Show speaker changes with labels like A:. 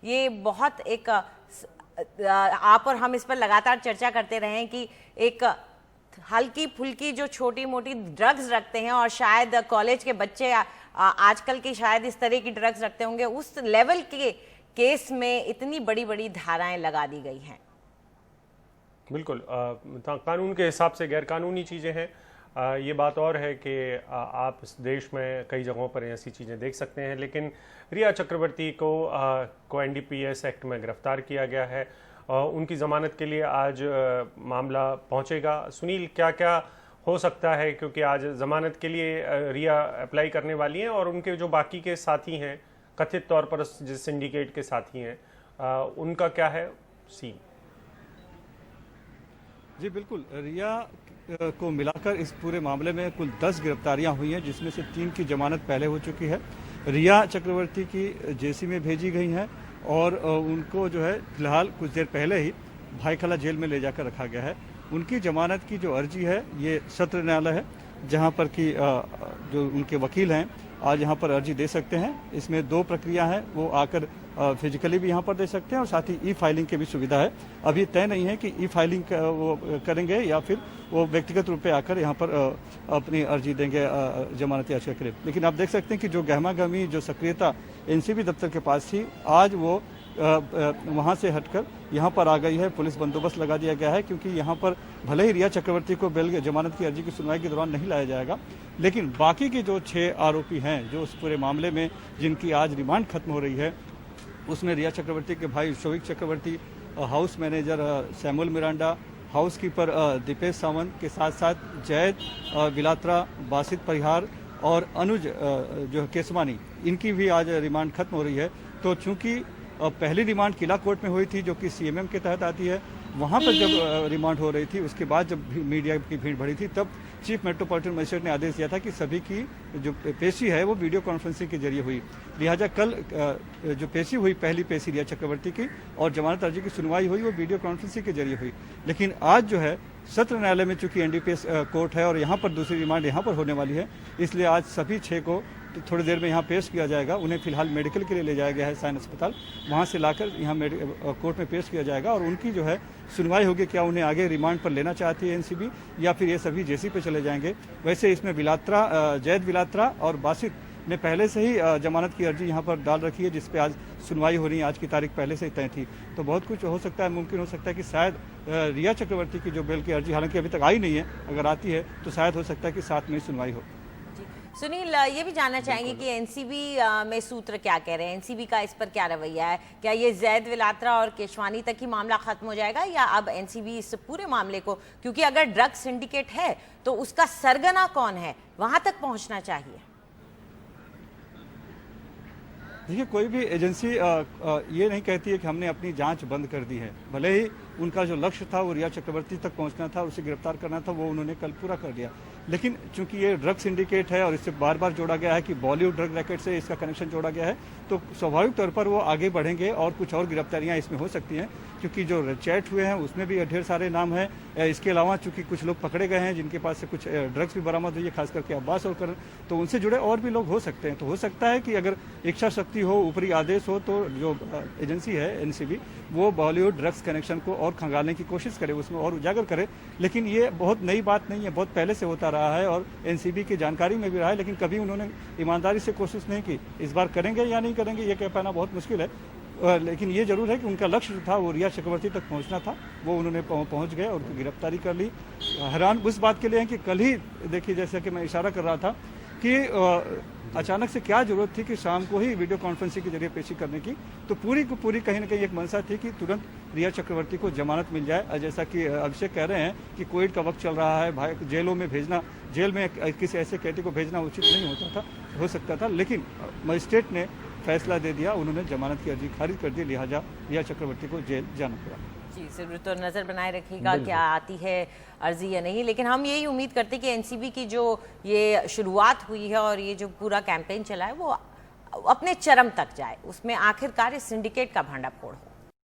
A: ये बहुत एक आप और हम इस पर लगातार चर्चा करते रहे हैं कि एक हल्की फुल्की जो छोटी मोटी ड्रग्स रखते हैं और शायद कॉलेज के बच्चे आजकल की शायद इस तरह की ड्रग्स रखते होंगे, उस लेवल के केस में इतनी बड़ी बड़ी धाराएं लगा दी गई हैं।
B: बिल्कुल, कानून के हिसाब से गैर कानूनी चीज़ें हैं। ये बात और है कि आप इस देश में कई जगहों पर ऐसी चीज़ें देख सकते हैं, लेकिन रिया चक्रवर्ती को एनडीपीएस एक्ट में गिरफ्तार किया गया है। उनकी ज़मानत के लिए आज मामला पहुंचेगा। सुनील, क्या क्या हो सकता है, क्योंकि आज ज़मानत के लिए रिया अप्लाई करने वाली हैं और उनके जो बाकी के साथी हैं, कथित तौर पर जिस सिंडिकेट के साथी हैं, उनका क्या है सीन?
C: जी बिल्कुल, रिया को मिलाकर इस पूरे मामले में कुल 10 गिरफ्तारियां हुई हैं, जिसमें से 3 की जमानत पहले हो चुकी है। रिया चक्रवर्ती की जेसी में भेजी गई हैं और उनको जो है फिलहाल कुछ देर पहले ही भाईखला जेल में ले जाकर रखा गया है। उनकी जमानत की जो अर्जी है ये सत्र न्यायालय है, जहां पर कि जो उनके वकील हैं आज यहाँ पर अर्जी दे सकते हैं। इसमें 2 प्रक्रिया है, वो आकर फिजिकली भी यहाँ पर दे सकते हैं और साथ ही ई फाइलिंग की भी सुविधा है। अभी तय नहीं है कि ई फाइलिंग वो करेंगे या फिर वो व्यक्तिगत रूप से आकर यहाँ पर अपनी अर्जी देंगे जमानत याचिका के लिए। लेकिन आप देख सकते हैं कि जो गहमा-गहमी जो सक्रियता एनसीबी दफ्तर के पास थी, आज वो वहाँ से हटकर यहाँ पर आ गई है। पुलिस बंदोबस्त लगा दिया गया है, क्योंकि यहाँ पर भले ही रिया चक्रवर्ती को बेल जमानत की अर्जी की सुनवाई के दौरान नहीं लाया जाएगा, लेकिन बाकी के जो 6 आरोपी हैं जो उस पूरे मामले में जिनकी आज रिमांड खत्म हो रही है, उसमें रिया चक्रवर्ती के भाई Showik Chakraborty, house manager Samuel Miranda, house keeper Dipesh Sawant के साथ साथ जैद बिलात्रा, बासित परिहार और अनुज जो केसवानी, इनकी भी आज रिमांड खत्म हो रही है। तो चूंकि पहली रिमांड किला कोर्ट में हुई थी जो कि सीएमएम के तहत आती है, वहाँ पर जब रिमांड हो रही थी, उसके बाद जब मीडिया की भीड़ बढ़ी थी, तब चीफ मेट्रोपॉलिटन मजिस्ट्रेट ने आदेश दिया था कि सभी की जो पेशी है वो वीडियो कॉन्फ्रेंसिंग के जरिए हुई। लिहाजा कल जो पेशी हुई, पहली पेशी रिया चक्रवर्ती की और जमानत अर्जी की सुनवाई हुई, वो वीडियो कॉन्फ्रेंसिंग के जरिए हुई। लेकिन आज जो है सत्र न्यायालय में चूंकि एनडीपीएस कोर्ट है और यहाँ पर दूसरी रिमांड यहाँ पर होने वाली है, इसलिए आज सभी 6 को थोड़ी देर में यहाँ पेश किया जाएगा। उन्हें फिलहाल मेडिकल के लिए ले जाया गया है साइन अस्पताल, वहाँ से लाकर यहाँ कोर्ट में पेश किया जाएगा और उनकी जो है सुनवाई होगी। क्या उन्हें आगे रिमांड पर लेना चाहती है एनसीबी या फिर ये सभी जेसी पे चले जाएंगे। वैसे इसमें जैद बिलात्रा और बासित ने पहले से ही जमानत की अर्जी यहाँ पर डाल रखी है, जिसपे आज सुनवाई हो रही है। आज की तारीख पहले से ही तय थी, तो बहुत कुछ हो सकता है। मुमकिन हो सकता है कि शायद रिया चक्रवर्ती की जो बेल की अर्जी हालांकि अभी तक आई नहीं है, अगर आती है तो शायद हो सकता है कि साथ में सुनवाई हो।
A: सुनील, ये भी जानना चाहेंगे कि एनसीबी में सूत्र क्या कह रहे हैं, एनसीबी का इस पर क्या रवैया है? क्या ये जैद बिलात्रा और केशवानी तक ही मामला खत्म हो जाएगा या अब एनसीबी इस पूरे मामले को, क्योंकि अगर ड्रग सिंडिकेट है तो उसका सरगना कौन है, वहां तक पहुंचना चाहिए?
C: देखिए, कोई भी एजेंसी ये नहीं कहती है कि हमने अपनी जांच बंद कर दी है। भले ही उनका जो लक्ष्य था वो रिया चक्रवर्ती तक पहुंचना था, उसे गिरफ्तार करना था, वो उन्होंने कल पूरा कर दिया। लेकिन चूंकि ये ड्रग सिंडिकेट है और इससे बार बार जोड़ा गया है कि बॉलीवुड ड्रग रैकेट से इसका कनेक्शन जोड़ा गया है, तो स्वाभाविक तौर पर वो आगे बढ़ेंगे और कुछ और गिरफ्तारियां इसमें हो सकती हैं, क्योंकि जो चैट हुए हैं उसमें भी ढेर सारे नाम हैं। इसके अलावा चूंकि कुछ लोग पकड़े गए हैं जिनके पास से कुछ ड्रग्स भी बरामद हुई है, खास करके अब्बास और करण, तो उनसे जुड़े और भी लोग हो सकते हैं। तो हो सकता है कि अगर इच्छा शक्ति हो, ऊपरी आदेश हो, तो जो एजेंसी है एनसीबी, वो बॉलीवुड ड्रग्स कनेक्शन को और खंगालने की कोशिश करे, उसमें और उजागर करे। लेकिन ये बहुत नई बात नहीं है, बहुत पहले से होता रहा है और एनसीबी की जानकारी में भी रहा है, लेकिन कभी उन्होंने ईमानदारी से कोशिश नहीं की। इस बार करेंगे या नहीं करेंगे ये कह पाना बहुत मुश्किल है, लेकिन ये जरूर है कि उनका लक्ष्य जो था वो रिया चक्रवर्ती तक पहुंचना था, वो उन्होंने पहुंच गए और उनकी गिरफ्तारी कर ली। हैरान उस बात के लिए है कि कल ही देखिए, जैसा कि मैं इशारा कर रहा था कि अचानक से क्या जरूरत थी कि शाम को ही वीडियो कॉन्फ्रेंसिंग के जरिए पेशी करने की, तो पूरी को पूरी कहीं ना कहीं एक मंशा थी कि तुरंत रिया चक्रवर्ती को जमानत मिल जाए। जैसा कि अभिषेक कह रहे हैं कि कोविड का वक्त चल रहा है, भाई जेलों में भेजना, जेल में किसी ऐसे कैदी को भेजना उचित नहीं होता था, हो सकता था, लेकिन मजिस्ट्रेट ने फैसला दे दिया, उन्होंने जमानत की अर्जी खारिज कर दी, लिहाजा रिया चक्रवर्ती को जेल जाना पड़ा।
A: जी, सिर्फ तो नजर बनाए रखिएगा क्या आती है अर्जी या नहीं, लेकिन हम यही उम्मीद करते हैं कि एनसीबी की जो ये शुरुआत हुई है और ये जो पूरा कैंपेन चला है वो अपने चरम तक जाए, उसमें आखिरकार इस सिंडिकेट का भंडाफोड़ हो।